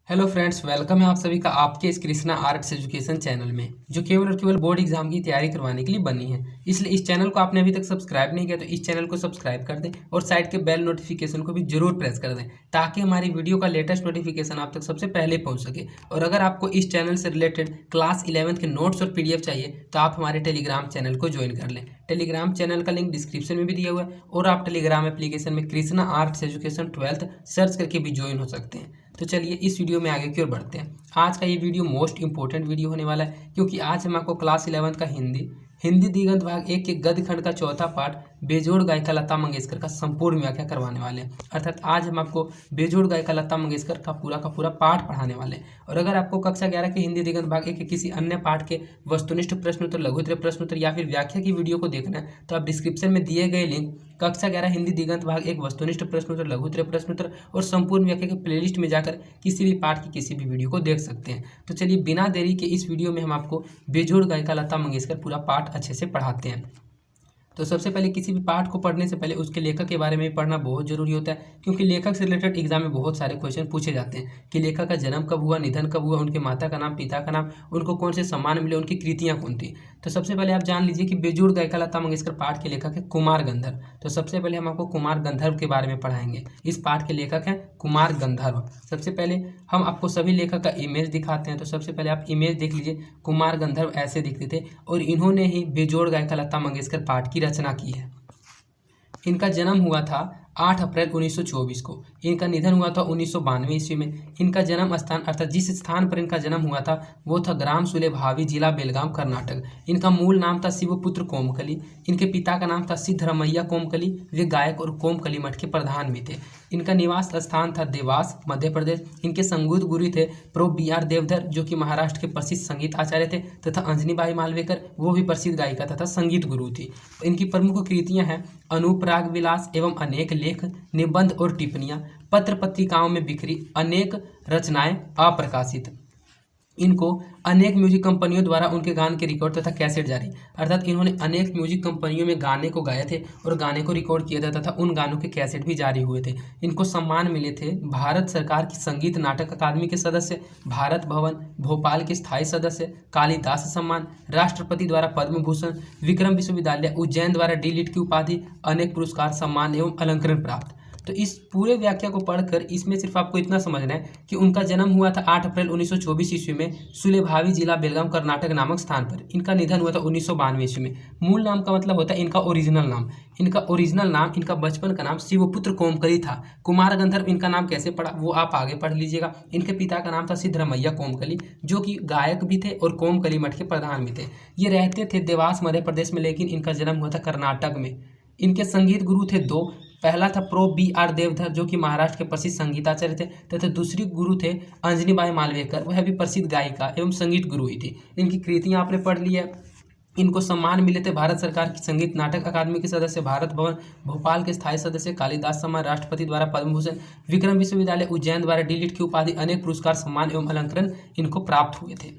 Hello friends, welcome है आप सभी का आपके इस कृष्णा आर्ट्स एजुकेशन चैनल में, जो केवल और केवल बोर्ड एग्जाम की तैयारी करवाने के लिए बनी है। इसलिए इस चैनल को आपने अभी तक सब्सक्राइब नहीं किया तो इस चैनल को सब्सक्राइब कर दें और साइड के बेल नोटिफिकेशन को भी जरूर प्रेस कर दें, ताकि हमारी वीडियो का लेटेस्ट नोटिफिकेशन आप तक सबसे पहले पहुंच सके। और अगर आपको इस चैनल से रिलेटेड क्लास 11th के नोट्स और PDF चाहिए तो आप हमारे टेलीग्राम चैनल को ज्वाइन कर लें। टेलीग्राम चैनल का लिंक डिस्क्रिप्शन में भी दिया हुआ है और आप टेलीग्राम एप्लीकेशन में Krishna arts education 12th search करके भी ज्वाइन हो सकते हैं। तो चलिए इस वीडियो में आगे की ओर बढ़ते हैं। आज का ये वीडियो मोस्ट इंपॉर्टेंट वीडियो होने वाला है, क्योंकि आज हम आपको क्लास 11th का हिंदी दिगंत भाग 1 के गद्य खंड का चौथा पाठ बेजोड़ गायिका लता मंगेशकर का संपूर्ण व्याख्या करवाने वाले हैं। अर्थात आज हम आपको बेजोड़ गायिका लता मंगेशकर का पूरा पाठ पढ़ाने वाले हैं। और अगर आपको कक्षा 11 के हिंदी दिगंत भाग 1 के किसी अन्य पाठ के वस्तुनिष्ठ प्रश्न उत्तर, लघु उत्तरीय प्रश्न उत्तर या फिर व्याख्या की वीडियो को देखना है तो आप डिस्क्रिप्शन में दिए गए लिंक कक्षा 11 हिंदी दिगंत भाग 1 वस्तुनिष्ठ प्रश्न उत्तर, लघु उत्तरीय प्रश्न उत्तर और संपूर्ण व्याख्या के प्लेलिस्ट में जाकर किसी भी पाठ की किसी भी वीडियो को देख सकते हैं। तो चलिए बिना देरी के इस वीडियो में हम आपको बेजोड़ गायिका लता मंगेशकर पूरा पाठ अच्छे से पढ़ाते हैं। तो सबसे पहले किसी भी पाठ को पढ़ने से पहले उसके लेखक के बारे में पढ़ना बहुत जरूरी होता है, क्योंकि लेखक से रिलेटेड एग्जाम में बहुत सारे क्वेश्चन पूछे जाते हैं कि लेखक का जन्म कब हुआ, निधन कब हुआ, उनके माता का नाम, पिता का नाम, उनको कौन से सम्मान मिले, उनकी कृतियां कौन थी। तो सबसे पहले आप जान लीजिए कि बेजोड़ गायिका लता मंगेशकर पाठ के लेखक है कुमार गंधर्व। तो सबसे पहले हम आपको कुमार गंधर्व के बारे में पढ़ाएंगे। इस पाठ के लेखक हैं कुमार गंधर्व। सबसे पहले हम आपको सभी लेखक का इमेज दिखाते हैं। तो सबसे पहले आप इमेज देख लीजिए। कुमार गंधर्व ऐसे दिखते थे और इन्होंने ही बेजोड़ गायिका लता मंगेशकर पाठ की रचना की है। इनका जन्म हुआ था 8 अप्रैल 1924 को। इनका निधन हुआ था 1992 ईस्वी में। इनका जन्म स्थान अर्थात जिस स्थान पर इनका जन्म हुआ था वो था ग्राम सुलेभावी, जिला बेलगाम, कर्नाटक। इनका मूल नाम था शिवपुत्र कोमकली। इनके पिता का नाम था सिद्धरमैया कोमकली। वे गायक और कोमकली मठ के प्रधान भी थे। इनका निवास स्थान था देवास, मध्य प्रदेश। इनके संगीत गुरु थे प्रो BR देवधर, जो कि महाराष्ट्र के प्रसिद्ध संगीत आचार्य थे, तथा अंजनीबाई मालवेकर, वो भी प्रसिद्ध गायिका तथा संगीत गुरु थी। इनकी प्रमुख कृतियां हैं अनुपराग विलास एवं अनेक लेख, निबंध और टिप्पणियां, पत्र पत्रिकाओं में बिखरी अनेक रचनाएं अप्रकाशित। इनको अनेक म्यूजिक कंपनियों द्वारा उनके गान के रिकॉर्ड तथा कैसेट जारी, अर्थात इन्होंने अनेक म्यूजिक कंपनियों में गाने को गाए थे और गाने को रिकॉर्ड किया था तथा उन गानों के कैसेट भी जारी हुए थे। इनको सम्मान मिले थे भारत सरकार की संगीत नाटक अकादमी के सदस्य, भारत भवन भोपाल के स्थायी सदस्य, कालिदास सम्मान, राष्ट्रपति द्वारा पद्म भूषण, विक्रम विश्वविद्यालय उज्जैन द्वारा D.Litt की उपाधि, अनेक पुरस्कार, सम्मान एवं अलंकरण प्राप्त। तो इस पूरे व्याख्या को पढ़कर इसमें सिर्फ आपको इतना समझना है कि उनका जन्म हुआ था 8 अप्रैल 1924 ईस्वी में सुलेभावी, जिला बेलगाम, कर्नाटक नामक स्थान पर। इनका निधन हुआ था 1992 ईस्वी में। मूल नाम का मतलब होता है इनका ओरिजिनल नाम। इनका ओरिजिनल नाम, इनका बचपन का नाम शिवपुत्र कोमकली था। कुमार गंधर्व इनका नाम कैसे पड़ा वो आप आगे पढ़ लीजिएगा। इनके पिता का नाम था सिद्धरमैया कोमकली, जो कि गायक भी थे और कोमकली मठ के प्रधान भी थे। ये रहते थे देवास, मध्य प्रदेश में, लेकिन इनका जन्म हुआ था कर्नाटक में। इनके संगीत गुरु थे दो। पहला था प्रो BR देवधर, जो कि महाराष्ट्र के प्रसिद्ध संगीताचार्य थे, तथा दूसरी गुरु थे अंजनीबाई मालवेकर, वह भी प्रसिद्ध गायिका एवं संगीत गुरु ही थी। इनकी कृतियां आपने पढ़ ली है। इनको सम्मान मिले थे भारत सरकार की संगीत नाटक अकादमी के सदस्य, भारत भवन भोपाल के स्थायी सदस्य, कालिदास सम्मान, राष्ट्रपति द्वारा पद्म भूषण, विक्रम विश्वविद्यालय उज्जैन द्वारा D.Litt की उपाधि, अनेक पुरस्कार, सम्मान एवं अलंकरण इनको प्राप्त हुए थे।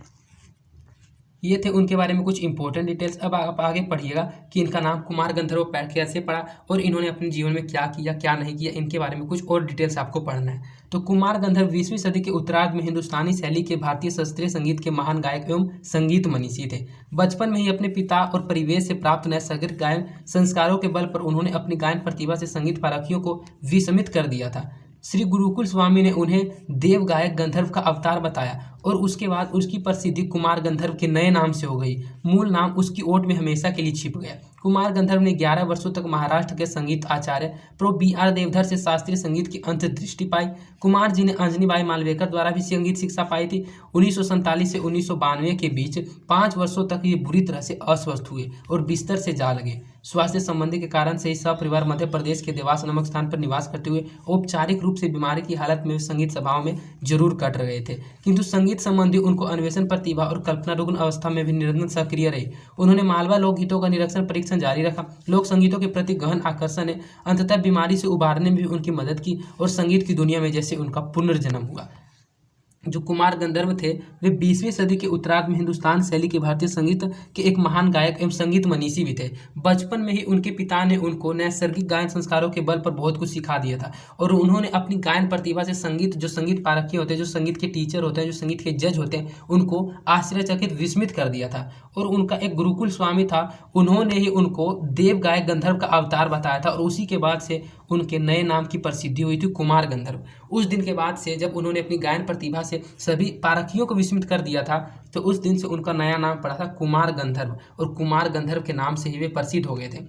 ये थे उनके बारे में कुछ इंपॉर्टेंट डिटेल्स। अब आप आगे पढ़िएगा कि इनका नाम कुमार गंधर्व कैसे पड़ा और इन्होंने अपने जीवन में क्या किया क्या नहीं किया, इनके बारे में कुछ और डिटेल्स आपको पढ़ना है। तो कुमार गंधर्व 20वीं सदी के उत्तरार्ध में हिंदुस्तानी शैली के भारतीय शास्त्रीय संगीत के महान गायक एवं संगीत मनीषी थे। बचपन में ही अपने पिता और परिवेश से प्राप्त नैसर्गिक गायन संस्कारों के बल पर उन्होंने अपनी गायन प्रतिभा से संगीत पारखियों को विस्मित कर दिया था। श्री गुरुकुल स्वामी ने उन्हें देव गायक गंधर्व का अवतार बताया और उसके बाद उसकी प्रसिद्धि कुमार गंधर्व के नए नाम से हो गई। मूल नाम उसकी ओट में हमेशा के लिए छिप गया। कुमार गंधर्व ने 11 वर्षों तक महाराष्ट्र के संगीत आचार्य प्रो BR देवधर से शास्त्रीय संगीत की अंतर्दृष्टि पाई। कुमार जी ने अंजनीबाई मालवेकर द्वारा भी संगीत शिक्षा पाई थी। 1947 से 1992 के बीच 5 वर्षों तक ये बुरी तरह से अस्वस्थ हुए और बिस्तर से जा लगे। स्वास्थ्य संबंधी के कारण से ही सपरिवार मध्य प्रदेश के देवास नामक स्थान पर निवास करते हुए औपचारिक रूप से बीमारी की हालत में संगीत सभाओं में जरूर कट रहे थे, किंतु संगीत संबंधी उनको अन्वेषण, प्रतिभा और कल्पना रुग्ण अवस्था में भी निरंतर सक्रिय रहे। उन्होंने मालवा लोकगीतों का निरीक्षण परीक्षण जारी रखा। लोक संगीतों के प्रति गहन आकर्षण ने अंततः बीमारी से उबारने में भी उनकी मदद की और संगीत की दुनिया में जैसे उनका पुनर्जन्म हुआ। जो कुमार गंधर्व थे वे 20वीं सदी के उत्तरार्ध में हिंदुस्तान शैली के भारतीय संगीत के एक महान गायक एवं संगीत मनीषी भी थे। बचपन में ही उनके पिता ने उनको नैसर्गिक गायन संस्कारों के बल पर बहुत कुछ सिखा दिया था और उन्होंने अपनी गायन प्रतिभा से संगीत पारखी होते हैं, जो संगीत के टीचर होते हैं, जो संगीत के जज होते हैं, उनको आश्चर्यचकित विस्मित कर दिया था। और उनका एक गुरुकुल स्वामी था, उन्होंने ही उनको देव गायक गंधर्व का अवतार बताया था और उसी के बाद से उनके नए नाम की प्रसिद्धि हुई थी, कुमार गंधर्व। उस दिन के बाद से जब उन्होंने अपनी गायन प्रतिभा से सभी पारखियों को विस्मित कर दिया था, तो उस दिन से उनका नया नाम पड़ा था कुमार गंधर्व और कुमार गंधर्व के नाम से ही वे प्रसिद्ध हो गए थे।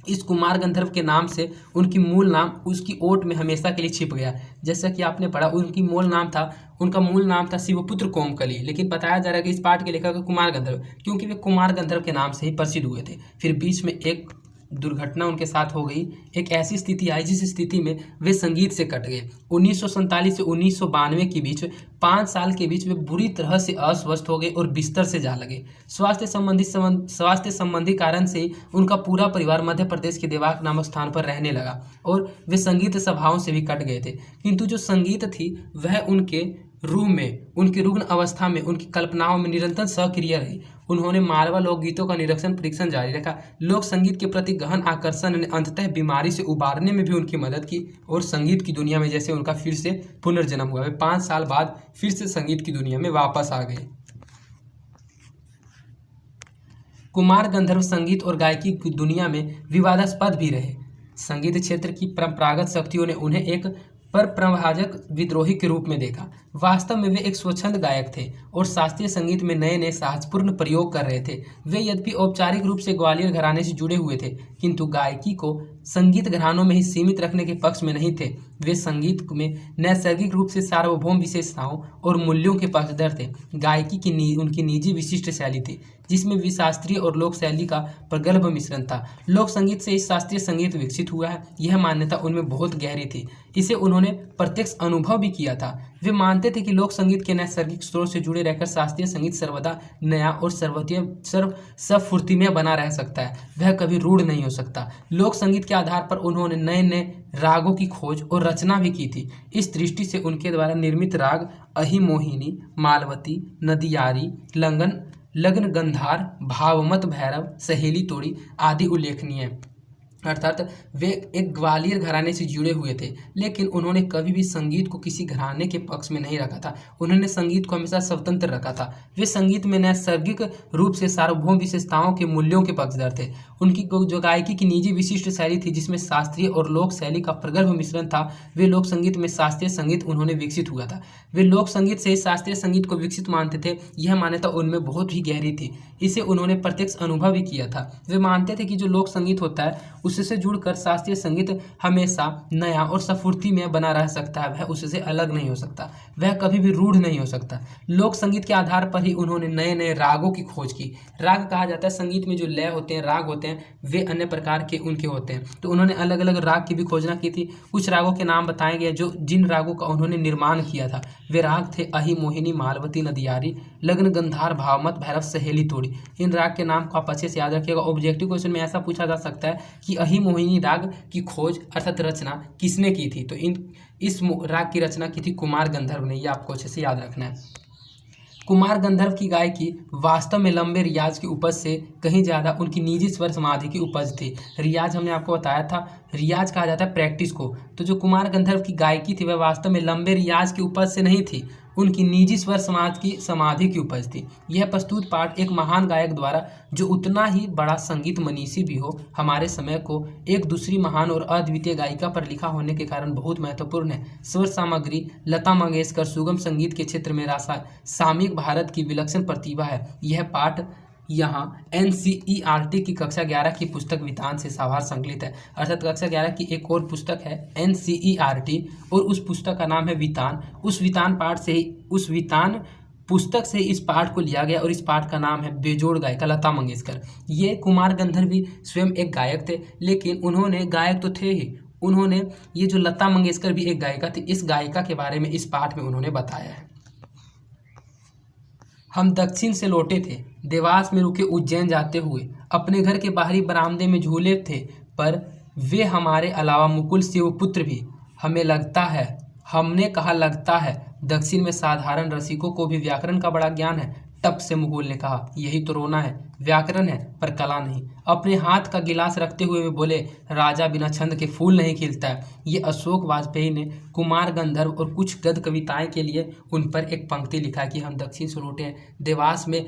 इस कुमार गंधर्व के नाम से उनकी मूल नाम उसकी ओट में हमेशा के लिए छिप गया। जैसा कि आपने पढ़ा, उनका मूल नाम था शिवपुत्र कोमकली, लेकिन बताया जा रहा है कि इस पाठ के लेखक कुमार गंधर्व, क्योंकि वे कुमार गंधर्व के नाम से ही प्रसिद्ध हुए थे। फिर बीच में एक दुर्घटना उनके साथ हो गई, एक ऐसी स्थिति आई जिस स्थिति में वे संगीत से कट गए। 1947 से 1992 के बीच 5 साल के बीच वे बुरी तरह से अस्वस्थ हो गए और बिस्तर से जा लगे। स्वास्थ्य संबंधी कारण से उनका पूरा परिवार मध्य प्रदेश के देवास नामक स्थान पर रहने लगा और वे संगीत सभाओं से भी कट गए थे। किंतु जो संगीत थी वह उनके रूह में, उनकी रुग्ण अवस्था में, उनकी कल्पनाओं में निरंतर सक्रिय रही। उन्होंने मालवा लोकगीतों का परीक्षण जारी रखा। लोक संगीत के प्रति गहन आकर्षण ने अंततः बीमारी से उबारने में भी उनकी मदद की और संगीत की दुनिया में जैसे उनका फिर से पुनर्जन्म हुआ। वे 5 साल बाद फिर से संगीत की दुनिया में वापस आ गए। कुमार गंधर्व संगीत और गायकी की दुनिया में विवादास्पद भी रहे। संगीत क्षेत्र की परंपरागत शक्तियों ने उन्हें एक परप्रभाजक विद्रोही के रूप में देखा। वास्तव में वे एक स्वच्छंद गायक थे और शास्त्रीय संगीत में नए नए साहसपूर्ण प्रयोग कर रहे थे। वे यद्यपि औपचारिक रूप से ग्वालियर घराने से जुड़े हुए थे, किंतु गायकी को संगीत घरानों में ही सीमित रखने के पक्ष में नहीं थे। वे संगीत में नैसर्गिक रूप से सार्वभौम विशेषताओं और मूल्यों के पक्षधर थे। गायकी की उनकी निजी विशिष्ट शैली थी, जिसमें भी शास्त्रीय और लोक शैली का प्रगल्भ मिश्रण था। लोक संगीत से शास्त्रीय संगीत विकसित हुआ है, यह मान्यता उनमें बहुत गहरी थी। इसे उन्होंने प्रत्यक्ष अनुभव भी किया था। वे मानते थे कि लोक संगीत के नैसर्गिक स्रोत से जुड़े रहकर शास्त्रीय संगीत सर्वदा नया और स्फूर्तिमय बना रह सकता है, वह कभी रूढ़ नहीं हो सकता। लोक संगीत के आधार पर उन्होंने नए नए रागों की खोज और रचना भी की थी। इस दृष्टि से उनके द्वारा निर्मित राग अहिमोहिनी, मालवती, नदियारी, लग्न गंधार, भावमत भैरव, सहेली तोड़ी आदि उल्लेखनीय है। अर्थात वे एक ग्वालियर घराने से जुड़े हुए थे, लेकिन उन्होंने कभी भी संगीत को किसी घराने के पक्ष में नहीं रखा था। उन्होंने संगीत को हमेशा स्वतंत्र रखा था। वे संगीत में नैसर्गिक रूप से सार्वभौम विशेषताओं के मूल्यों के पक्षधर थे। उनकी जो गायकी की निजी विशिष्ट शैली थी, जिसमें शास्त्रीय और लोक शैली का प्रगल्भ मिश्रण था, वे लोक संगीत में शास्त्रीय संगीत उन्होंने विकसित हुआ था। वे लोक संगीत से शास्त्रीय संगीत को विकसित मानते थे। यह मान्यता उनमें बहुत ही गहरी थी। इसे उन्होंने प्रत्यक्ष अनुभव भी किया था। वे मानते थे कि जो लोक संगीत होता है उससे जुड़कर शास्त्रीय संगीत हमेशा नया और स्फूर्ति में बना रह सकता है, वह उससे अलग नहीं हो सकता, वह कभी भी रूढ़ नहीं हो सकता। लोक संगीत के आधार पर ही उन्होंने नए नए रागों की खोज की। राग कहा जाता है संगीत में जो लय होते हैं, राग होते हैं, वे अन्य प्रकार के उनके होते हैं। तो उन्होंने अलग अलग राग की भी खोजना की थी। कुछ रागों के नाम बताए गए जो जिन रागों का उन्होंने निर्माण किया था, वे राग थे अहिमोहिनी, मालवती, नदियारी, लग्न गंधार, भावमत भैरव, सहेली तोड़ी। इन राग के नाम को आप अच्छे से याद रखिएगा। ऑब्जेक्टिव क्वेश्चन में ऐसा पूछा जा सकता है कि अहिमोहिनी राग की खोज अर्थात रचना किसने की थी? तो इस राग की रचना की थी कुमार गंधर्व ने। ये आपको अच्छे से याद रखना है। कुमार गंधर्व की गायकी वास्तव में लंबे रियाज की उपज से कहीं ज़्यादा उनकी निजी स्वर समाधि की उपज थी। रियाज हमने आपको बताया था, रियाज कहा जाता है प्रैक्टिस को। तो जो कुमार गंधर्व की गायकी थी वह वास्तव में लंबे रियाज की उपज से नहीं थी, उनकी निजी स्वर समाधि की उपज थी। यह प्रस्तुत पाठ एक महान गायक द्वारा, जो उतना ही बड़ा संगीत मनीषी भी हो, हमारे समय को एक दूसरी महान और अद्वितीय गायिका पर लिखा होने के कारण बहुत महत्वपूर्ण है। स्वर सामग्री लता मंगेशकर सुगम संगीत के क्षेत्र में सामयिक भारत की विलक्षण प्रतिभा है। यह पाठ यहाँ NCERT की कक्षा 11 की पुस्तक वितान से साभार संकलित है। अर्थात कक्षा 11 की एक और पुस्तक है NCERT और उस पुस्तक का नाम है वितान। उस वितान पुस्तक से इस पाठ को लिया गया और इस पाठ का नाम है बेजोड़ गायिका लता मंगेशकर। ये कुमार गंधर्व भी स्वयं एक गायक थे, लेकिन उन्होंने गायक तो थे ही, उन्होंने ये जो लता मंगेशकर भी एक गायिका थी, इस गायिका के बारे में इस पाठ में उन्होंने बताया है। हम दक्षिण से लौटे थे, देवास में रुके उज्जैन जाते हुए, अपने घर के बाहरी बरामदे में झूले थे, पर वे हमारे अलावा मुकुल शिवपुत्र भी। हमें लगता है हमने कहा लगता है दक्षिण में साधारण रसिकों को भी व्याकरण का बड़ा ज्ञान है। टप से मुकुल ने कहा, यही तो रोना है, व्याकरण है पर कला नहीं। अपने हाथ का गिलास रखते हुए वे बोले, राजा बिना छंद के फूल नहीं खिलता है। ये अशोक वाजपेयी ने कुमार गंधर्व और कुछ गद्य कविताएं के लिए उन पर एक पंक्ति लिखा कि हम दक्षिण से लौटे हैं, देवास में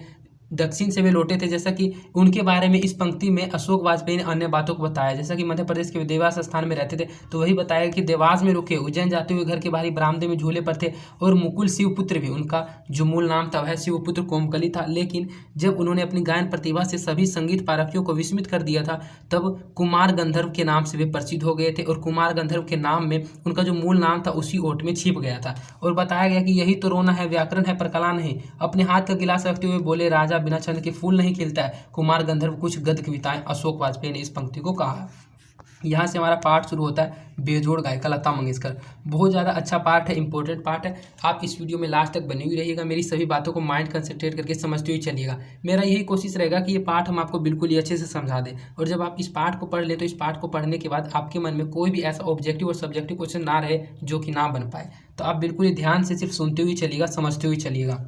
दक्षिण से वे लौटे थे। जैसा कि उनके बारे में इस पंक्ति में अशोक वाजपेयी ने अन्य बातों को बताया, जैसा कि मध्य प्रदेश के देवास स्थान में रहते थे तो वही बताया कि देवास में रुके, उज्जैन जाते हुए घर के बाहरी बरामदे में झूले पर थे। और मुकुल शिवपुत्र भी उनका जो मूल नाम था वह शिवपुत्र कोमकली था। लेकिन जब उन्होंने अपनी गायन प्रतिभा से सभी संगीत पारखियों को विस्मित कर दिया था तब कुमार गंधर्व के नाम से वे प्रसिद्ध हो गए थे। और कुमार गंधर्व के नाम में उनका जो मूल नाम था उसी ओट में छिप गया था। और बताया गया कि यही तो रोना है, व्याकरण है पर कला नहीं। अपने हाथ का गिलास रखते हुए बोले, राजा बिना छंद के फूल नहीं खिलता है, कुमार गंधर्व कुछ गद्य कविताएं, अशोक वाजपेयी ने इस पंक्ति को कहा। यहाँ से हमारा पार्ट शुरू होता है बेजोड़ गायिका लता मंगेशकर। बहुत ज़्यादा अच्छा पार्ट है, इंपॉर्टेंट पार्ट है। आप इस वीडियो में लास्ट तक बने हुए रहिएगा, मेरी सभी बातों को माइंड कंसंट्रेट करके समझते हुए चलिएगा। मेरा यही कोशिश रहेगा कि ये पार्ट हम आपको बिल्कुल ही अच्छे से समझा दें। और जब आप इस पार्ट को पढ़ लें तो इस पार्ट को पढ़ने के बाद आपके मन में कोई भी ऐसा ऑब्जेक्टिव और सब्जेक्टिव क्वेश्चन ना रहे जो कि ना बन पाए। तो आप बिल्कुल ही ध्यान से सिर्फ सुनते हुए चलिएगा, समझते हुए चलिएगा।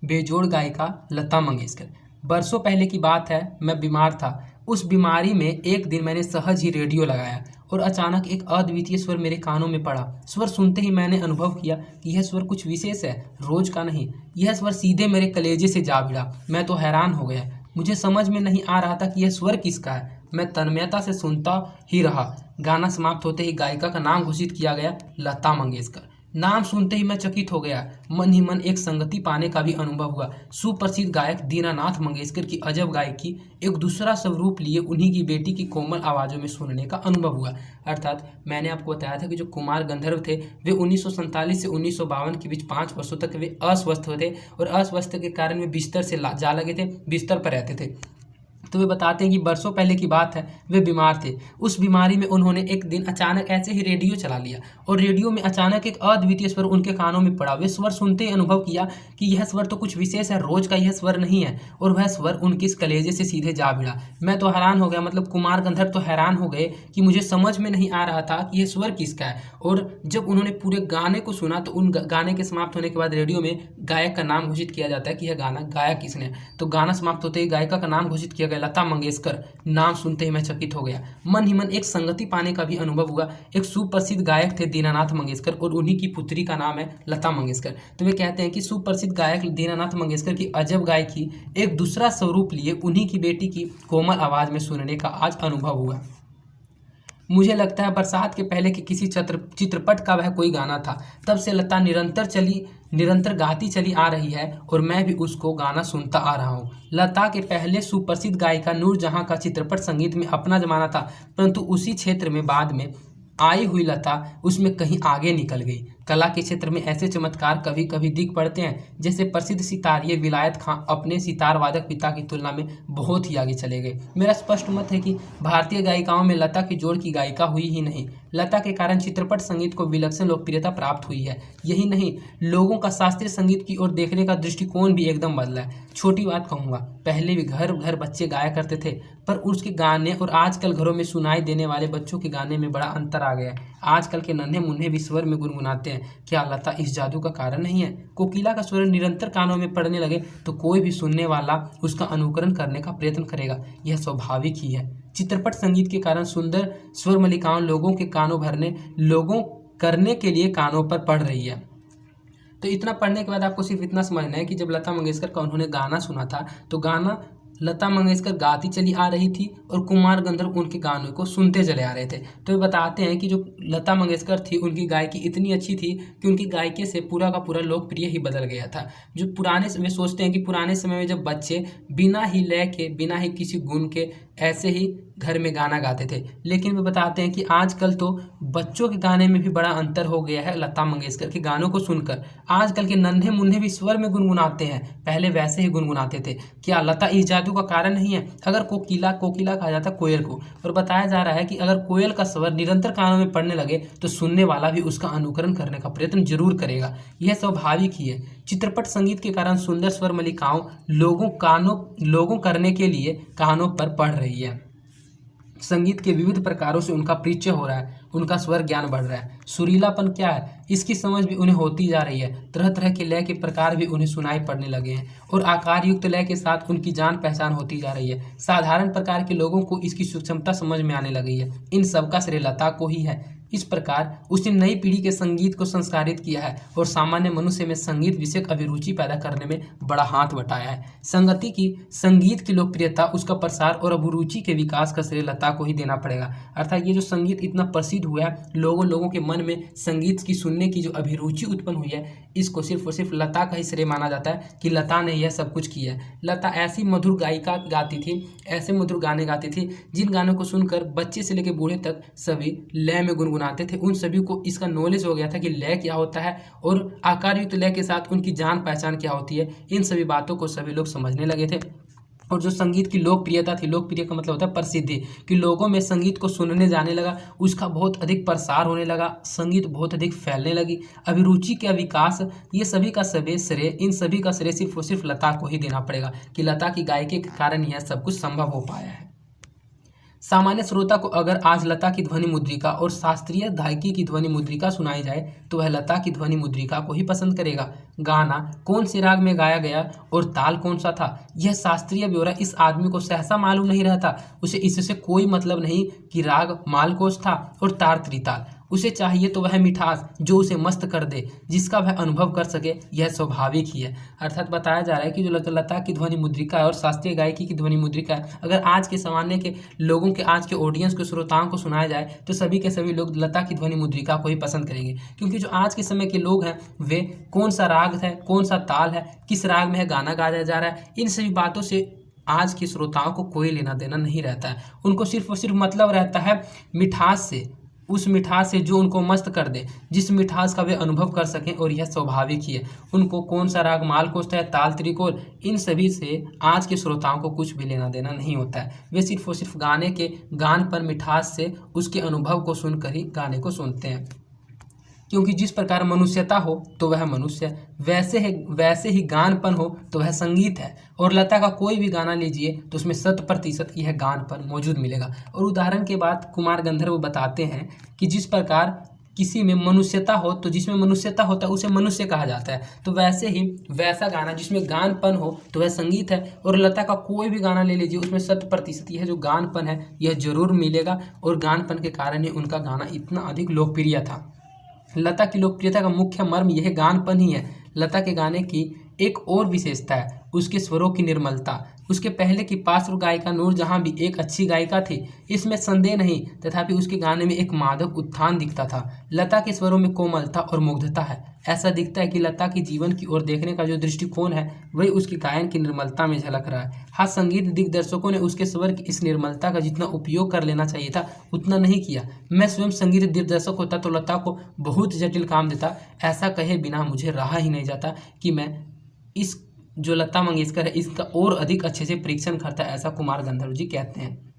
बेजोड़ गायिका लता मंगेशकर। बरसों पहले की बात है, मैं बीमार था। उस बीमारी में एक दिन मैंने सहज ही रेडियो लगाया और अचानक एक अद्वितीय स्वर मेरे कानों में पड़ा। स्वर सुनते ही मैंने अनुभव किया कि यह स्वर कुछ विशेष है, रोज का नहीं। यह स्वर सीधे मेरे कलेजे से जा भिड़ा। मैं तो हैरान हो गया, मुझे समझ में नहीं आ रहा था कि यह स्वर किसका है। मैं तन्मयता से सुनता ही रहा। गाना समाप्त होते ही गायिका का नाम घोषित किया गया, लता मंगेशकर। नाम सुनते ही मैं चकित हो गया। मन ही मन एक संगति पाने का भी अनुभव हुआ। सुप्रसिद्ध गायक दीनानाथ मंगेशकर की अजब गायकी एक दूसरा स्वरूप लिए उन्हीं की बेटी की कोमल आवाज़ों में सुनने का अनुभव हुआ। अर्थात मैंने आपको बताया था कि जो कुमार गंधर्व थे वे 1947 से 1952 के बीच 5 वर्षों तक वे अस्वस्थ थे और अस्वस्थ के कारण वे बिस्तर से जा लगे थे, बिस्तर पर रहते थे। तो वे बताते हैं कि बरसों पहले की बात है, वे बीमार थे। उस बीमारी में उन्होंने एक दिन अचानक ऐसे ही रेडियो चला लिया और रेडियो में अचानक एक अद्वितीय स्वर उनके कानों में पड़ा। वे स्वर सुनते ही अनुभव किया कि यह स्वर तो कुछ विशेष है, रोज का यह स्वर नहीं है। और वह स्वर उनके इस कलेजे से सीधे जा भिड़ा। मैं तो हैरान हो गया, मतलब कुमार गंधर्व तो हैरान हो गए कि मुझे समझ में नहीं आ रहा था कि यह स्वर किसका है। और जब उन्होंने पूरे गाने को सुना तो उन गाने के समाप्त होने के बाद रेडियो में गायक का नाम घोषित किया जाता है कि यह गाना गाया किसने। तो गाना समाप्त होते ही गायिका का नाम घोषित किया गया, लता मंगेशकर। नाम सुनते ही मैं चकित हो गया। मन ही मन एक संगति पाने का भी अनुभव हुआ। एक सुप्रसिद्ध गायक थे दीनानाथ मंगेशकर और उन्हीं की पुत्री का नाम है लता मंगेशकर। तो वे कहते हैं कि सुप्रसिद्ध गायक दीनानाथ मंगेशकर की अजब गायकी एक दूसरा स्वरूप लिए उन्हीं की बेटी की कोमल आवाज में सुनने का आज अनुभव हुआ। मुझे लगता है बरसात के पहले के किसी चित्रपट का वह कोई गाना था। तब से लता निरंतर गाती चली आ रही है और मैं भी उसको गाना सुनता आ रहा हूँ। लता के पहले सुप्रसिद्ध गायिका नूरजहां का चित्रपट संगीत में अपना जमाना था, परंतु उसी क्षेत्र में बाद में आई हुई लता उसमें कहीं आगे निकल गई। कला के क्षेत्र में ऐसे चमत्कार कभी कभी दिख पड़ते हैं, जैसे प्रसिद्ध सितारिये विलायत खां अपने सितार वादक पिता की तुलना में बहुत ही आगे चले गए। मेरा स्पष्ट मत है कि भारतीय गायिकाओं में लता की जोड़ की गायिका हुई ही नहीं, लता के कारण चित्रपट संगीत को विलक्षण लोकप्रियता प्राप्त हुई है। यही नहीं, लोगों का शास्त्रीय संगीत की ओर देखने का दृष्टिकोण भी एकदम बदला है। छोटी बात कहूँगा, पहले भी घर घर बच्चे गाया करते थे, पर उसके गाने और आजकल घरों में सुनाई देने वाले बच्चों के गाने में बड़ा अंतर आ गया है। आजकल के नन्हे मुन्ने भी स्वर में गुनगुनाते हैं। क्या लता इस जादू का कारण नहीं है? कोकिला का स्वर निरंतर कानों में पड़ने लगे तो कोई भी सुनने वाला उसका अनुकरण करने का प्रयत्न करेगा, यह स्वाभाविक ही है। चित्रपट संगीत के कारण सुंदर स्वर मलिकाओं लोगों के कानों करने के लिए कानों पर पड़ रही है। तो इतना पढ़ने के बाद आपको सिर्फ इतना समझना है कि जब लता मंगेशकर का उन्होंने गाना सुना था तो गाना लता मंगेशकर गाती चली आ रही थी और कुमार गंधर्व उनके गानों को सुनते चले आ रहे थे। तो ये बताते हैं कि जो लता मंगेशकर थी उनकी गायकी इतनी अच्छी थी कि उनकी गायकी से पूरा का पूरा लोकप्रिय ही बदल गया था। जो पुराने वे सोचते हैं कि पुराने समय में जब बच्चे बिना ही लय के, बिना ही किसी गुण के ऐसे ही घर में गाना गाते थे, लेकिन वे बताते हैं कि आजकल तो बच्चों के गाने में भी बड़ा अंतर हो गया है। लता मंगेशकर के गानों को सुनकर आजकल के नन्हे मुन्ने भी स्वर में गुनगुनाते हैं, पहले वैसे ही गुनगुनाते थे। क्या लता इस जादू का कारण नहीं है? अगर कोकिला कहा जाता कोयल को, और बताया जा रहा है कि अगर कोयल का स्वर निरंतर कानों में पड़ने लगे तो सुनने वाला भी उसका अनुकरण करने का प्रयत्न जरूर करेगा, यह स्वाभाविक ही है। चित्रपट संगीत के कारण सुंदर स्वर मलिकाओं लोगों करने के लिए कानों पर पड़ रही है। संगीत के विविध प्रकारों से उनका परिचय हो रहा है, उनका स्वर ज्ञान बढ़ रहा है। सुरीलापन क्या है, इसकी समझ भी उन्हें होती जा रही है। तरह तरह के लय के प्रकार भी उन्हें सुनाई पड़ने लगे हैं और आकार युक्त लय के साथ उनकी जान पहचान होती जा रही है। साधारण प्रकार के लोगों को इसकी सूक्ष्मता समझ में आने लगी है। इन सबका श्रेय लता को ही है। इस प्रकार उसने नई पीढ़ी के संगीत को संस्कारित किया है और सामान्य मनुष्य में संगीत विषयक अभिरुचि पैदा करने में बड़ा हाथ बटाया है। संगीत की लोकप्रियता, उसका प्रसार और अभिरुचि के विकास का श्रेय लता को ही देना पड़ेगा। अर्थात ये जो संगीत इतना प्रसिद्ध हुआ है, लोगों के मन में संगीत की सुनने की जो अभिरुचि उत्पन्न हुई है, इसको सिर्फ और सिर्फ लता का ही श्रेय माना जाता है कि लता ने यह सब कुछ किया है। लता ऐसी मधुर गायिका गाती थी, ऐसे मधुर गाने गाती थी जिन गानों को सुनकर बच्चे से लेकर बूढ़े तक सभी लय में गुनगुनाते थे। उन सभी को इसका नॉलेज हो गया था कि लय क्या होता है और आकार युक्त लय के साथ उनकी जान पहचान क्या होती है। इन सभी बातों को सभी लोग समझने लगे थे। और जो संगीत की लोकप्रियता थी, लोकप्रिय का मतलब होता है प्रसिद्धि, कि लोगों में संगीत को सुनने जाने लगा, उसका बहुत अधिक प्रसार होने लगा, संगीत बहुत अधिक फैलने लगी, अभिरुचि का विकास, ये सभी का सभी श्रेय, इन सभी का श्रेय सिर्फ और सिर्फ लता को ही देना पड़ेगा कि लता की गायकी के कारण यह सब कुछ संभव हो पाया है। सामान्य श्रोता को अगर आज लता की ध्वनि मुद्रिका और शास्त्रीय गायकी की ध्वनि मुद्रिका सुनाई जाए तो वह लता की ध्वनि मुद्रिका को ही पसंद करेगा। गाना कौन से राग में गाया गया और ताल कौन सा था, यह शास्त्रीय ब्यौरा इस आदमी को सहसा मालूम नहीं रहता। उसे इससे कोई मतलब नहीं कि राग मालकोस था और तार त्रिताल। उसे चाहिए तो वह मिठास जो उसे मस्त कर दे, जिसका वह अनुभव कर सके, यह स्वाभाविक ही है। अर्थात बताया जा रहा है कि जो लता की ध्वनि मुद्रिका है और शास्त्रीय गायकी की ध्वनि मुद्रिका है, अगर आज के सामान्य के लोगों के, आज के ऑडियंस के श्रोताओं को सुनाया जाए तो सभी के सभी लोग लता की ध्वनि मुद्रिका को ही पसंद करेंगे। क्योंकि जो आज के समय के लोग हैं वे कौन सा राग है, कौन सा ताल है, किस राग में है गाना गाया जा रहा है, इन सभी बातों से आज के श्रोताओं को कोई लेना देना नहीं रहता है। उनको सिर्फ और सिर्फ मतलब रहता है मिठास से, उस मिठास से जो उनको मस्त कर दे, जिस मिठास का वे अनुभव कर सकें, और यह स्वाभाविक ही है। उनको कौन सा राग मालकोष्ठ है, ताल त्रिकोल, इन सभी से आज के श्रोताओं को कुछ भी लेना देना नहीं होता है। वे सिर्फ और सिर्फ गाने के गान पर मिठास से उसके अनुभव को सुनकर ही गाने को सुनते हैं। क्योंकि जिस प्रकार मनुष्यता हो तो वह मनुष्य, वैसे ही गानपन हो तो वह संगीत है। और लता का कोई भी गाना लीजिए तो उसमें 100% यह गानपन मौजूद मिलेगा। और उदाहरण के बाद कुमार गंधर्व बताते हैं कि जिस प्रकार किसी में मनुष्यता हो, तो जिसमें मनुष्यता होता है उसे मनुष्य कहा जाता है। तो वैसे ही वैसा गाना जिसमें गानपन हो तो वह संगीत है। और लता का कोई भी गाना ले लीजिए, उसमें 100% यह जो गानपन है यह जरूर मिलेगा। और गानपन के कारण ही उनका गाना इतना अधिक लोकप्रिय था। लता की लोकप्रियता का मुख्य मर्म यह गानपन ही है। लता के गाने की एक और विशेषता है उसके स्वरों की निर्मलता। उसके पहले की पार्श्व गायिका नूरजहां भी एक अच्छी गायिका थी, इसमें संदेह नहीं, तथापि उसके गाने में एक मादक उत्थान दिखता था। लता के स्वरों में कोमलता और मुग्धता है। ऐसा दिखता है कि लता की जीवन की ओर देखने का जो दृष्टिकोण है वही उसकी गायन की निर्मलता में झलक रहा है। हाँ, संगीत दिग्दर्शकों ने उसके स्वर की इस निर्मलता का जितना उपयोग कर लेना चाहिए था उतना नहीं किया। मैं स्वयं संगीत दिग्दर्शक होता तो लता को बहुत जटिल काम देता। ऐसा कहे बिना मुझे रहा ही नहीं जाता कि मैं इस जो लता मंगेशकर है इसका और अधिक अच्छे से परीक्षण करता है, ऐसा कुमार गंधर्व जी कहते हैं।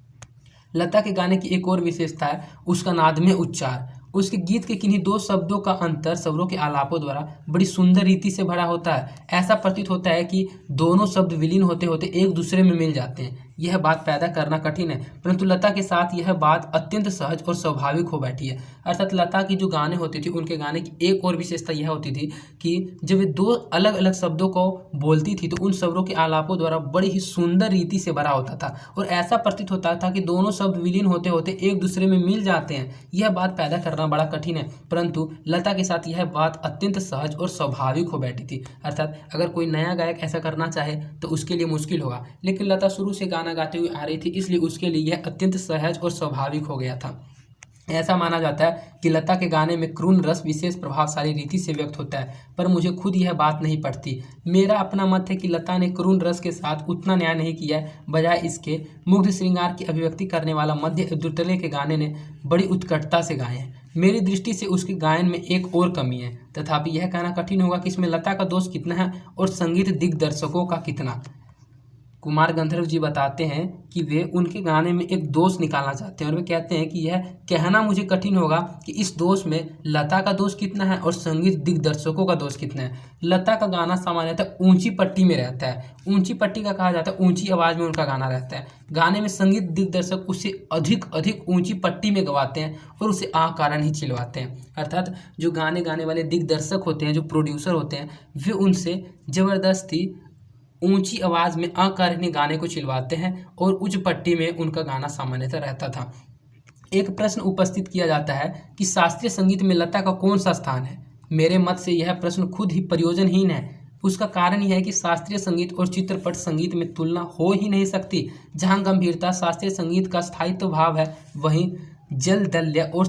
लता के गाने की एक और विशेषता है उसका नादमय उच्चार। उसके गीत के किन्हीं दो शब्दों का अंतर स्वरों के आलापों द्वारा बड़ी सुंदर रीति से भरा होता है। ऐसा प्रतीत होता है कि दोनों शब्द विलीन होते होते एक दूसरे में मिल जाते हैं। यह बात पैदा करना कठिन है, परंतु लता के साथ यह बात अत्यंत सहज और स्वाभाविक हो बैठी है। अर्थात लता की जो गाने होती थी, उनके गाने की एक और विशेषता यह होती थी कि जब वे दो अलग अलग शब्दों को बोलती थी तो उन शब्दों के आलापों द्वारा बड़ी ही सुंदर रीति से भरा होता था। और ऐसा प्रतीत होता था कि दोनों शब्द विलीन होते होते एक दूसरे में मिल जाते हैं। यह बात पैदा करना बड़ा कठिन है, परंतु लता के साथ यह बात अत्यंत सहज और स्वाभाविक हो बैठी थी। अर्थात अगर कोई नया गायक ऐसा करना चाहे तो उसके लिए मुश्किल होगा, लेकिन लता शुरू से गाना गाते हुए आ रही थी, इसलिए उसके लिए यह अत्यंत सहज और स्वाभाविक हो गया था। ऐसा माना जाता है कि लता के गाने में क्रूण रस विशेष प्रभावशाली रीति से व्यक्त होता है, पर मुझे खुद यह बात नहीं पड़ती। मेरा अपना मत है कि लता ने क्रूण रस के साथ उतना न्याय नहीं किया है, बजाय इसके मुग्ध श्रृंगार की अभिव्यक्ति करने वाला मध्य दुर्तले के गाने ने बड़ी उत्कटता से गाए हैं। मेरी दृष्टि से उसके गायन में एक और कमी है, तथापि यह कहना कठिन होगा कि इसमें लता का दोष कितना है और संगीत दिग्दर्शकों का कितना। कुमार गंधर्व जी बताते हैं कि वे उनके गाने में एक दोष निकालना चाहते हैं और वे कहते हैं कि यह कहना मुझे कठिन होगा कि इस दोष में लता का दोष कितना है और संगीत दिग्दर्शकों का दोष कितना है। लता का गाना सामान्यतः ऊंची पट्टी में रहता है, ऊंची पट्टी का कहा जाता है, ऊंची आवाज़ में उनका गाना रहता है। गाने में संगीत दिग्दर्शक उससे अधिक अधिक ऊंची पट्टी में गवाते हैं और उसे कारण ही चिलवाते हैं। अर्थात जो गाने गाने वाले दिग्दर्शक होते हैं, जो प्रोड्यूसर होते हैं, वे उनसे ज़बरदस्ती ऊंची आवाज़ में अकारणीय गाने को चिलवाते हैं और उच्च पट्टी में उनका गाना सामान्यतः रहता था। एक प्रश्न उपस्थित किया जाता है कि शास्त्रीय संगीत में लता का कौन सा स्थान है। मेरे मत से यह प्रश्न खुद ही प्रयोजनहीन है। उसका कारण यह है कि शास्त्रीय संगीत और चित्रपट संगीत में तुलना हो ही नहीं सकती। जहाँ गंभीरता शास्त्रीय संगीत का स्थायित्व भाव है, वहीं जलदल्य और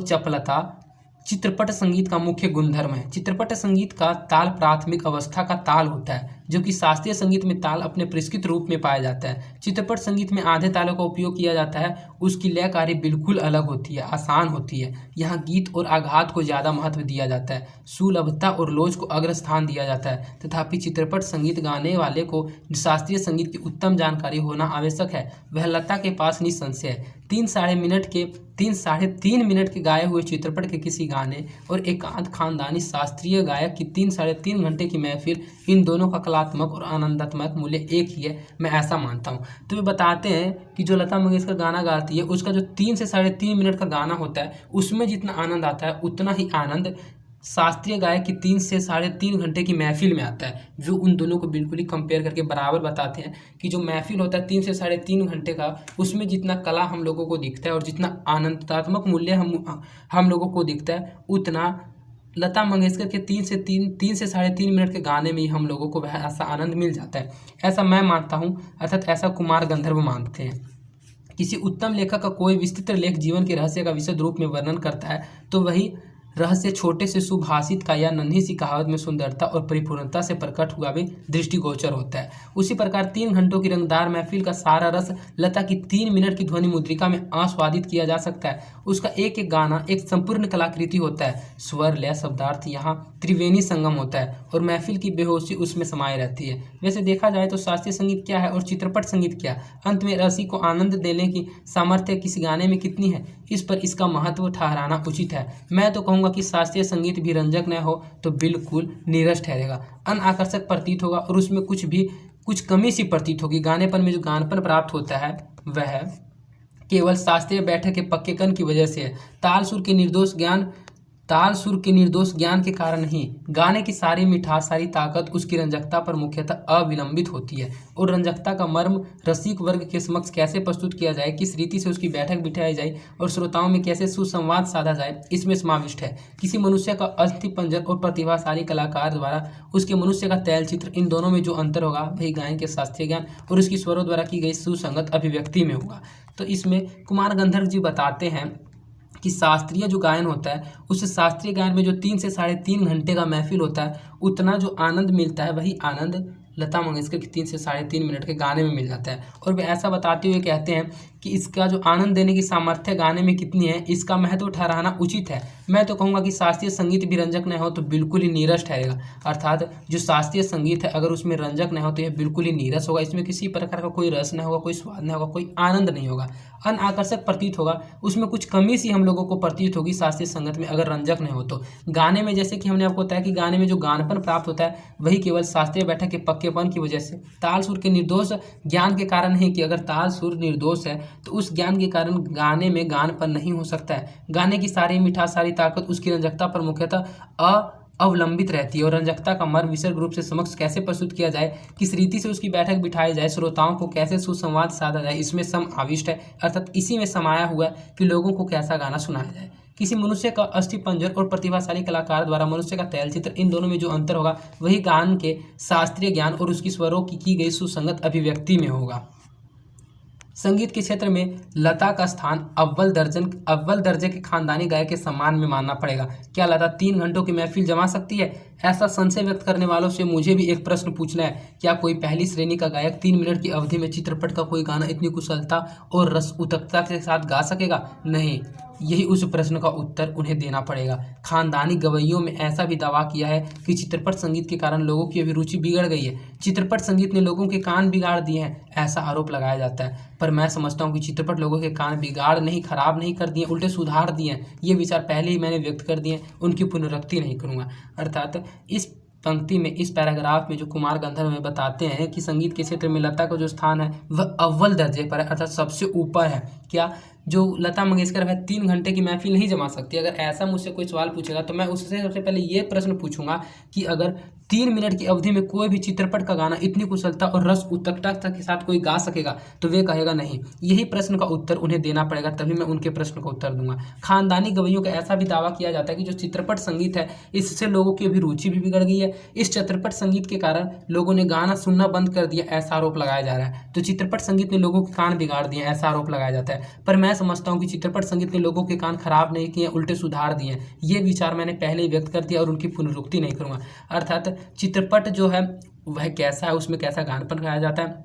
चपलता चित्रपट संगीत का मुख्य गुणधर्म है। चित्रपट संगीत का ताल प्राथमिक अवस्था का ताल होता है, जो कि शास्त्रीय संगीत में ताल अपने परिष्कृत रूप में पाया जाता है। चित्रपट संगीत में आधे तालों का उपयोग किया जाता है। उसकी लय कार्य बिल्कुल अलग होती है, आसान होती है। यहाँ गीत और आघात को ज़्यादा महत्व दिया जाता है, सुलभता और लोच को अग्रस्थान दिया जाता है। तथापि चित्रपट संगीत गाने वाले को शास्त्रीय संगीत की उत्तम जानकारी होना आवश्यक है। वह लता के पास निसंशय है। 3-3.5 मिनट के गाए हुए चित्रपट के किसी गाने और एकांत खानदानी शास्त्रीय गायक की 3-3.5 घंटे की महफिल, इन दोनों का कलात्मक और आनंदात्मक मूल्य एक ही है, मैं ऐसा मानता हूँ। तो वे बताते हैं कि जो लता मंगेशकर गाना गाती है, उसका जो 3 से 3.5 मिनट का गाना होता है, उसमें जितना आनंद आता है उतना ही आनंद शास्त्रीय गायक की 3 से 3.5 घंटे की महफिल में आता है। जो उन दोनों को बिल्कुल ही कंपेयर करके बराबर बताते हैं कि जो महफिल होता है 3 से 3.5 घंटे का, उसमें जितना कला हम लोगों को दिखता है और जितना आनंदात्मक मूल्य हम लोगों को दिखता है, उतना लता मंगेशकर के 3 से 3.5 मिनट के गाने में ही हम लोगों को वह ऐसा आनंद मिल जाता है। ऐसा मैं मानता हूँ, अर्थात ऐसा कुमार गंधर्व मानते हैं। किसी उत्तम लेखक का कोई विस्तृत लेख जीवन के रहस्य का विशद रूप में वर्णन करता है, तो वही रहस्य छोटे से सुभाषित का या नन्ही सी कहावत में सुंदरता और परिपूर्णता से प्रकट हुआ भी दृष्टिगोचर होता है। उसी प्रकार 3 घंटों की रंगदार महफिल का सारा रस लता की 3 मिनट की ध्वनि मुद्रिका में आस्वादित किया जा सकता है। उसका एक एक गाना एक संपूर्ण कलाकृति होता है। स्वर, लय, शब्दार्थ यहाँ त्रिवेणी संगम होता है और महफिल की बेहोशी उसमें समाई रहती है। वैसे देखा जाए तो शास्त्रीय संगीत क्या है और चित्रपट संगीत क्या, अंत में रसिक को आनंद देने की सामर्थ्य किसी गाने में कितनी है, इस पर इसका महत्व ठहराना उचित है। मैं तो कहूँगा कि शास्त्रीय संगीत भी रंजक न हो तो बिल्कुल नीरस ठहरेगा, अनाकर्षक प्रतीत होगा और उसमें कुछ कमी सी प्रतीत होगी। गानेपन में जो गानपन प्राप्त होता है वह केवल शास्त्रीय बैठक के पक्केपन की वजह से है। ताल सुर के निर्दोष ज्ञान के कारण नहीं, गाने की सारी मिठास, सारी ताकत उसकी रंजकता पर मुख्यतः अविलंबित होती है। और रंजकता का मर्म रसिक वर्ग के समक्ष कैसे प्रस्तुत किया जाए, किस रीति से उसकी बैठक बिठाई जाए और श्रोताओं में कैसे सुसंवाद साधा जाए, इसमें समाविष्ट है। किसी मनुष्य का अस्थि पंजर और प्रतिभाशाली कलाकार द्वारा उसके मनुष्य का तैलचित्र, इन दोनों में जो अंतर होगा वही गायन के शास्त्रीय ज्ञान और उसकी स्वरों द्वारा की गई सुसंगत अभिव्यक्ति में होगा। तो इसमें कुमार गंधर्व जी बताते हैं कि शास्त्रीय जो गायन होता है, उस शास्त्रीय गायन में जो 3 से 3.5 घंटे का महफिल होता है, उतना जो आनंद मिलता है वही आनंद लता मंगेशकर के 3 से 3.5 मिनट के गाने में मिल जाता है। और वे ऐसा बताते हुए कहते हैं कि इसका जो आनंद देने की सामर्थ्य गाने में कितनी है, इसका महत्व ठहराना उचित है। मैं तो कहूँगा कि शास्त्रीय संगीत भी रंजक न हो तो बिल्कुल ही नीरस ठहरेगा। अर्थात जो शास्त्रीय संगीत है अगर उसमें रंजक न हो तो यह बिल्कुल ही नीरस होगा। इसमें किसी प्रकार का कोई रस न होगा, कोई स्वाद न होगा, कोई आनंद नहीं होगा, अनाकर्षक प्रतीत होगा। उसमें कुछ कमी सी हम लोगों को प्रतीत होगी शास्त्रीय संगीत में अगर रंजक नहीं हो तो। गाने में जैसे कि हमने आपको बताया कि गाने में जो गानपन प्राप्त होता है वही केवल शास्त्रीय बैठक के पक्केपन की वजह से, ताल सुर के निर्दोष ज्ञान के कारण नहीं, कि अगर ताल सुर निर्दोष है तो उस ज्ञान के कारण गाने में गानपन नहीं हो सकता है। गाने की सारी मिठास, सारी ताकत उसकी रंजकता पर मुख्यतः अवलंबित रहती है। और रंजकता का मर्म विशेष रूप से समक्ष कैसे प्रस्तुत किया जाए, किस रीति से उसकी बैठक बिठाई जाए, श्रोताओं को कैसे सुसंवाद साधा जाए, इसमें समाविष्ट है। अर्थात इसी में समाया हुआ है कि लोगों को कैसा गाना सुनाया जाए। किसी मनुष्य का अस्थि पंजर और प्रतिभाशाली कलाकार द्वारा मनुष्य का तैलचित्र, इन दोनों में जो अंतर होगा वही गान के शास्त्रीय ज्ञान और उसकी स्वरों की गई सुसंगत अभिव्यक्ति में होगा। संगीत के क्षेत्र में लता का स्थान अव्वल दर्जे के खानदानी गायक के सम्मान में मानना पड़ेगा। क्या लता 3 घंटों की महफिल जमा सकती है? ऐसा संशय व्यक्त करने वालों से मुझे भी एक प्रश्न पूछना है, क्या कोई पहली श्रेणी का गायक 3 मिनट की अवधि में चित्रपट का कोई गाना इतनी कुशलता और रस उत्कटता के साथ गा सकेगा? नहीं, यही उस प्रश्न का उत्तर उन्हें देना पड़ेगा। खानदानी गवैयों में ऐसा भी दावा किया है कि चित्रपट संगीत के कारण लोगों की अभिरुचि बिगड़ गई है। चित्रपट संगीत ने लोगों के कान बिगाड़ दिए हैं, ऐसा आरोप लगाया जाता है। पर मैं समझता हूँ कि चित्रपट लोगों के कान बिगाड़ नहीं, खराब नहीं कर दिए, उल्टे सुधार दिए हैं। ये विचार पहले ही मैंने व्यक्त कर दिए, उनकी पुनरुक्ति नहीं करूँगा। अर्थात इस पंक्ति में, इस पैराग्राफ में जो कुमार गंधर्व में बताते हैं कि संगीत के क्षेत्र में लता का जो स्थान है वह अव्वल दर्जे पर है, अर्थात सबसे ऊपर है। क्या जो लता मंगेशकर है 3 घंटे की महफिल नहीं जमा सकती? अगर ऐसा मुझसे कोई सवाल पूछेगा तो मैं उससे सबसे पहले ये प्रश्न पूछूंगा कि अगर 3 मिनट की अवधि में कोई भी चित्रपट का गाना इतनी कुशलता और रस उत्कटता के साथ कोई गा सकेगा तो वे कहेगा नहीं। यही प्रश्न का उत्तर उन्हें देना पड़ेगा, तभी मैं उनके प्रश्न का उत्तर दूंगा। खानदानी गवैयों का ऐसा भी दावा किया जाता है कि जो चित्रपट संगीत है इससे लोगों की अभिरुचि भी बिगड़ गई है। इस चित्रपट संगीत के कारण लोगों ने गाना सुनना बंद कर दिया, ऐसा आरोप लगाया जा रहा है। तो चित्रपट संगीत ने लोगों के कान बिगाड़ दिए, ऐसा आरोप लगाया जाता है। पर मैं समझता हूँ कि चित्रपट संगीत ने लोगों के कान खराब नहीं किए, उल्टे सुधार दिए। ये विचार मैंने पहले ही व्यक्त कर दिया और उनकी पुनरुक्ति नहीं करूँगा। अर्थात चित्रपट जो है वह कैसा है, उसमें कैसा गानपन गाया जाता है,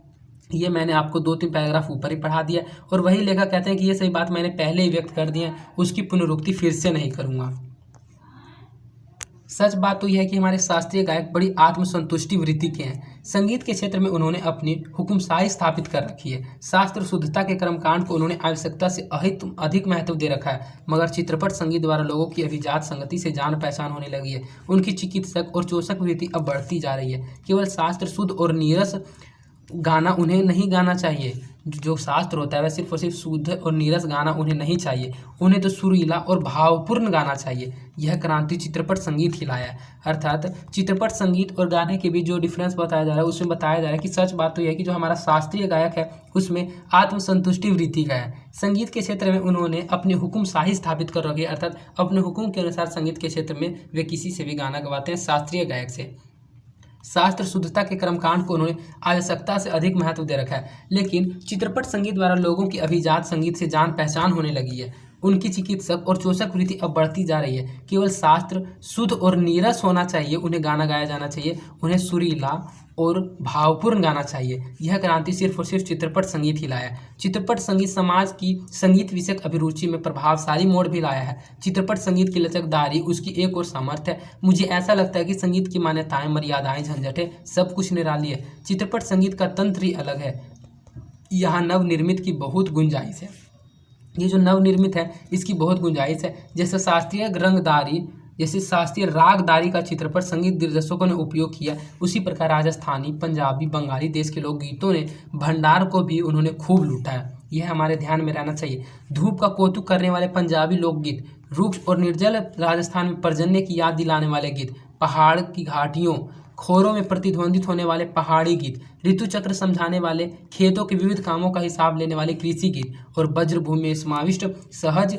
ये मैंने आपको 2-3 पैराग्राफ ऊपर ही पढ़ा दिया। और वही लेखक कहते हैं कि ये सही बात मैंने पहले ही व्यक्त कर दी है, उसकी पुनरुक्ति फिर से नहीं करूँगा। सच बात तो यह है कि हमारे शास्त्रीय गायक बड़ी आत्मसंतुष्टि वृत्ति के हैं। संगीत के क्षेत्र में उन्होंने अपनी हुकुमशाही स्थापित कर रखी है। शास्त्र शुद्धता के कर्मकांड को उन्होंने आवश्यकता से अधिक महत्व दे रखा है। मगर चित्रपट संगीत द्वारा लोगों की अभिजात संगति से जान पहचान होने लगी है। उनकी चिकित्सक और चोषक वृत्ति अब बढ़ती जा रही है। केवल शास्त्र शुद्ध और नीरस गाना उन्हें नहीं गाना चाहिए। जो शास्त्र होता है वह सिर्फ और सिर्फ शुद्ध और नीरस गाना उन्हें नहीं चाहिए, उन्हें तो सुरीला और भावपूर्ण गाना चाहिए। यह क्रांति चित्रपट संगीत ही लाया है। अर्थात चित्रपट संगीत और गाने के बीच जो डिफरेंस बताया जा रहा है उसमें बताया जा रहा है कि सच बात तो यह है कि जो हमारा शास्त्रीय गायक है उसमें आत्मसंतुष्टि वृत्ति का है। संगीत के क्षेत्र में उन्होंने अपनी हुकुमशाही स्थापित कर रखी है, अर्थात अपने हुक्म के अनुसार संगीत के क्षेत्र में वे किसी से भी गाना गवाते हैं शास्त्रीय गायक से। शास्त्र शुद्धता के कर्मकांड को उन्होंने आवश्यकता से अधिक महत्व दे रखा है। लेकिन चित्रपट संगीत द्वारा लोगों की अभिजात संगीत से जान पहचान होने लगी है। उनकी चिकित्सक और चोषक वृत्ति अब बढ़ती जा रही है। केवल शास्त्र शुद्ध और नीरस होना चाहिए, उन्हें गाना गाया जाना चाहिए, उन्हें सुरीला और भावपूर्ण गाना चाहिए। यह क्रांति सिर्फ और सिर्फ चित्रपट संगीत ही लाया है। चित्रपट संगीत समाज की संगीत विषयक अभिरुचि में प्रभावशाली मोड़ भी लाया है। चित्रपट संगीत की लचकदारी उसकी एक और सामर्थ्य है। मुझे ऐसा लगता है कि संगीत की मान्यताएं, मर्यादाएं, झंझटें सब कुछ निराली है। चित्रपट संगीत का तंत्र ही अलग है। यहाँ नवनिर्मित की बहुत गुंजाइश है। ये जो नवनिर्मित है इसकी बहुत गुंजाइश है। जैसे शास्त्रीय रागदारी का चित्रपट संगीत निर्देशकों ने उपयोग किया, उसी प्रकार राजस्थानी, पंजाबी, बंगाली देश के लोकगीतों ने भंडार को भी उन्होंने खूब लूटा है। यह हमारे ध्यान में रहना चाहिए। धूप का कौतुक करने वाले पंजाबी लोकगीत, रुक्ष और निर्जल राजस्थान में पर्जन्य की याद दिलाने वाले गीत, पहाड़ की घाटियों, खोरों में प्रतिध्वनित होने वाले पहाड़ी गीत, ऋतु चक्र समझाने वाले, खेतों के विविध कामों का हिसाब लेने वाले कृषि गीत और वज्रभूमि में समाविष्ट सहज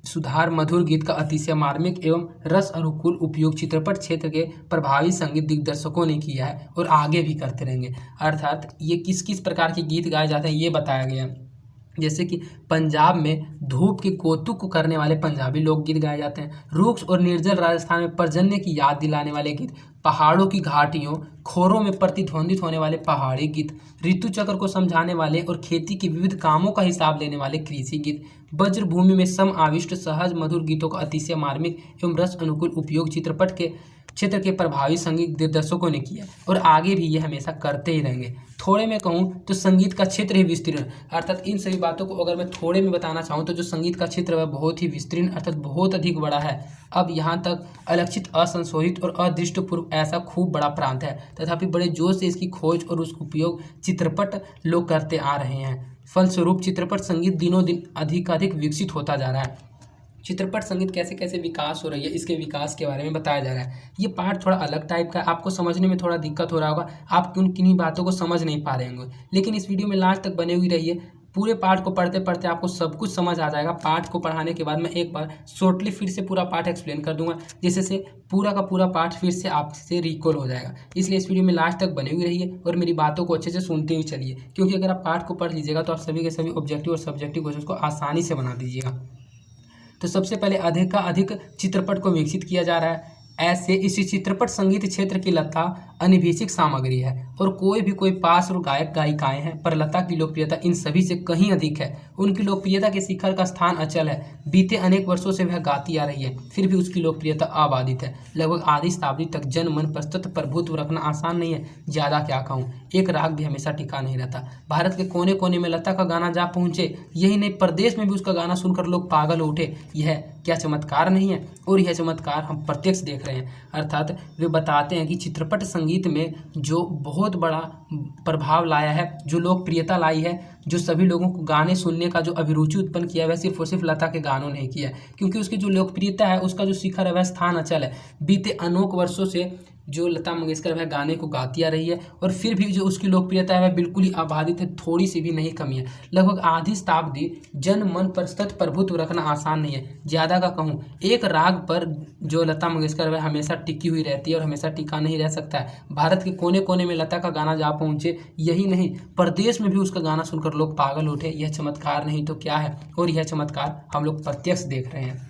सुधार मधुर गीत का अतिशय मार्मिक एवं रस अनुकूल उपयोग चित्रपट क्षेत्र के प्रभावी संगीत दिग्दर्शकों ने किया है और आगे भी करते रहेंगे। अर्थात ये किस किस प्रकार के गीत गाए जाते हैं ये बताया गया है। जैसे कि पंजाब में धूप के कौतुक को करने वाले पंजाबी लोकगीत गाए जाते हैं। रुक्ष और निर्जल राजस्थान में पर्जन्य की याद दिलाने वाले गीत, पहाड़ों की घाटियों, खोरों में प्रतिध्वनित होने वाले पहाड़ी गीत, ऋतु चक्र को समझाने वाले और खेती के विविध कामों का हिसाब लेने वाले कृषि गीत, वज्रभूमि में सम आविष्ट सहज मधुर गीतों का अतिशय मार्मिक एवं रस अनुकूल उपयोग चित्रपट के क्षेत्र के प्रभावी संगीत निर्देशकों ने किया और आगे भी ये हमेशा करते ही रहेंगे। थोड़े में कहूँ तो संगीत का क्षेत्र ही विस्तीर्ण, अर्थात इन सभी बातों को अगर मैं थोड़े में बताना चाहूँ तो जो संगीत का क्षेत्र है वह बहुत ही विस्तीर्ण अर्थात बहुत अधिक बड़ा है। अब यहाँ तक अलक्षित, असंशोधित और अदृष्टपूर्व ऐसा खूब बड़ा प्रांत है, तथापि बड़े जोश से इसकी खोज और उसका उपयोग चित्रपट लोग करते आ रहे हैं। फलस्वरूप चित्रपट संगीत दिनों दिन अधिकाधिक विकसित होता जा रहा है। चित्रपट संगीत कैसे कैसे विकास हो रही है इसके विकास के बारे में बताया जा रहा है। ये पार्ट थोड़ा अलग टाइप का है, आपको समझने में थोड़ा दिक्कत हो रहा होगा, आप किन्हीं बातों को समझ नहीं पा रहे होंगे, लेकिन इस वीडियो में लास्ट तक बने हुई रहिए। पूरे पार्ट को पढ़ते पढ़ते आपको सब कुछ समझ आ जाएगा। पार्ट को पढ़ाने के बाद मैं एक बार शॉर्टली फिर से पूरा पार्ट एक्सप्लेन कर दूंगा, जिससे से पूरा का पूरा पार्ट फिर से आपसे रिकॉल हो जाएगा। इसलिए इस वीडियो में लास्ट तक बने हुए रहिए और मेरी बातों को अच्छे से सुनते हुए चलिए, क्योंकि अगर आप पार्ट को पढ़ लीजिएगा तो आप सभी के सभी ऑब्जेक्टिव और सब्जेक्टिव क्वेश्चन को आसानी से बना दीजिएगा। तो सबसे पहले अधिक का अधिक चित्रपट को विकसित किया जा रहा है। ऐसे इसी चित्रपट संगीत क्षेत्र की लता अनिभीषिक सामग्री है और कोई पार्श्व गायक गायिकाएं हैं, पर लता की लोकप्रियता इन सभी से कहीं अधिक है। उनकी लोकप्रियता के शिखर का स्थान अचल है। बीते अनेक वर्षों से वह गाती आ रही है, फिर भी उसकी लोकप्रियता अबाधित है। लगभग आधी शताब्दी तक जन मन पर सतत प्रभुत्व रखना आसान नहीं है। ज्यादा क्या कहूँ, एक राग भी हमेशा टिका नहीं रहता। भारत के कोने कोने में लता का गाना जा पहुंचे, यही नहीं प्रदेश में भी उसका गाना सुनकर लोग पागल हो उठे। यह क्या चमत्कार नहीं है? और यह चमत्कार हम प्रत्यक्ष देख रहे हैं। अर्थात वे बताते हैं कि चित्रपट संगीत में जो बहुत बड़ा प्रभाव लाया है, जो लोकप्रियता लाई है, जो सभी लोगों को गाने सुनने का जो अभिरुचि उत्पन्न किया है, वह सिर्फ और सिर्फ लता के गानों ने किया है। क्योंकि उसकी जो लोकप्रियता है, उसका जो शिखर है, वह स्थान अचल है। बीते अनेक वर्षों से जो लता मंगेशकर वह गाने को गाती आ रही है और फिर भी जो उसकी लोकप्रियता है वह बिल्कुल ही अबाधित है, थोड़ी सी भी नहीं कमी है। लगभग आधी शताब्दी जन मन पर सतत प्रभुत्व रखना आसान नहीं है। ज़्यादा का कहूँ, एक राग पर जो लता मंगेशकर वह हमेशा टिकी हुई रहती है और हमेशा टिका नहीं रह सकता है। भारत के कोने कोने में लता का गाना जा पहुँचे, यही नहीं प्रदेश में भी उसका गाना सुनकर लोग पागल उठे। यह चमत्कार नहीं तो क्या है? और यह चमत्कार हम लोग प्रत्यक्ष देख रहे हैं।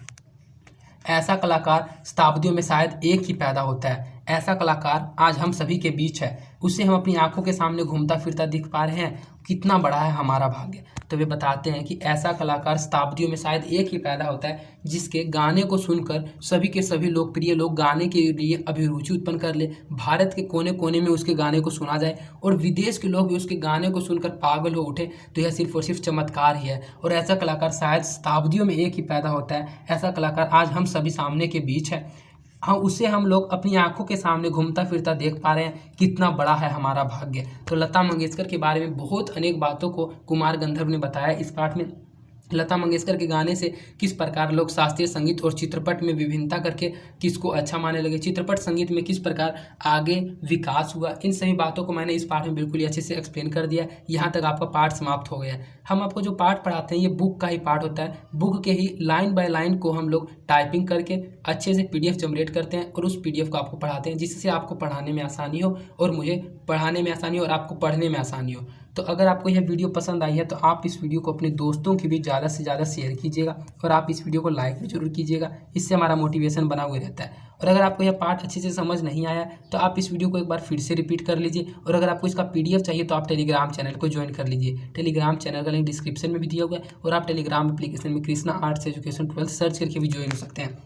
ऐसा कलाकार शताब्दियों में शायद एक ही पैदा होता है। ऐसा कलाकार आज हम सभी के बीच है, उसे हम अपनी आंखों के सामने घूमता फिरता दिख पा रहे हैं। कितना बड़ा है हमारा भाग्य। तो वे बताते हैं कि ऐसा कलाकार शताब्दियों में शायद एक ही पैदा होता है, जिसके गाने को सुनकर सभी के सभी लोकप्रिय लोग गाने के लिए अभिरुचि उत्पन्न कर ले। भारत के कोने कोने में उसके गाने को सुना जाए और विदेश के लोग भी उसके गाने को सुनकर पागल हो उठे, तो यह सिर्फ और सिर्फ चमत्कार ही है। और ऐसा कलाकार शायद शताब्दियों में एक ही पैदा होता है। ऐसा कलाकार आज हम सभी सामने के बीच है। हाँ, उसे हम लोग अपनी आंखों के सामने घूमता फिरता देख पा रहे हैं। कितना बड़ा है हमारा भाग्य। तो लता मंगेशकर के बारे में बहुत अनेक बातों को कुमार गंधर्व ने बताया इस पाठ में। लता मंगेशकर के गाने से किस प्रकार लोग शास्त्रीय संगीत और चित्रपट में विभिन्नता करके किसको अच्छा मानने लगे, चित्रपट संगीत में किस प्रकार आगे विकास हुआ, इन सभी बातों को मैंने इस पाठ में बिल्कुल ही अच्छे से एक्सप्लेन कर दिया। यहाँ तक आपका पाठ समाप्त हो गया है। हम आपको जो पाठ पढ़ाते हैं ये बुक का ही पाठ होता है। बुक के ही लाइन बाय लाइन को हम लोग टाइपिंग करके अच्छे से PDF जनरेट करते हैं और उस PDF को आपको पढ़ाते हैं, जिससे आपको पढ़ाने में आसानी हो और मुझे पढ़ाने में आसानी हो और आपको पढ़ने में आसानी हो। तो अगर आपको यह वीडियो पसंद आई है तो आप इस वीडियो को अपने दोस्तों की भी ज़्यादा से ज़्यादा शेयर कीजिएगा और आप इस वीडियो को लाइक भी जरूर कीजिएगा। इससे हमारा मोटिवेशन बना हुआ रहता है। और अगर आपको यह पाठ अच्छे से समझ नहीं आया तो आप इस वीडियो को एक बार फिर से रिपीट कर लीजिए। और अगर आपको इसका PDF चाहिए तो आप टेलीग्राम चैनल को ज्वाइन कर लीजिए। टेलीग्राम चैनल का लिंक डिस्क्रिप्शन में भी दिया हुआ है और आप टेलीग्राम एप्लीकेशन में कृष्णा आर्ट्स एजुकेशन 12 सर्च करके भी ज्वाइन हो सकते हैं,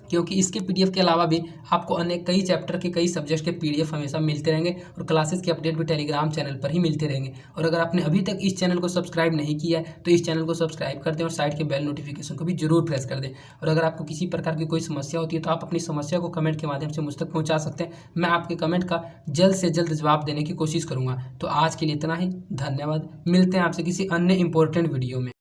क्योंकि इसके PDF के अलावा भी आपको अनेक कई चैप्टर के कई सब्जेक्ट के PDF हमेशा मिलते रहेंगे और क्लासेस के अपडेट भी टेलीग्राम चैनल पर ही मिलते रहेंगे। और अगर आपने अभी तक इस चैनल को सब्सक्राइब नहीं किया है तो इस चैनल को सब्सक्राइब कर दें और साइड के बेल नोटिफिकेशन को भी जरूर प्रेस कर दें। और अगर आपको किसी प्रकार की कोई समस्या होती है तो आप अपनी समस्या को कमेंट के माध्यम से मुझ तक पहुँचा सकते हैं। मैं आपके कमेंट का जल्द से जल्द जवाब देने की कोशिश करूँगा। तो आज के लिए इतना ही। धन्यवाद। मिलते हैं आपसे किसी अन्य इंपॉर्टेंट वीडियो में।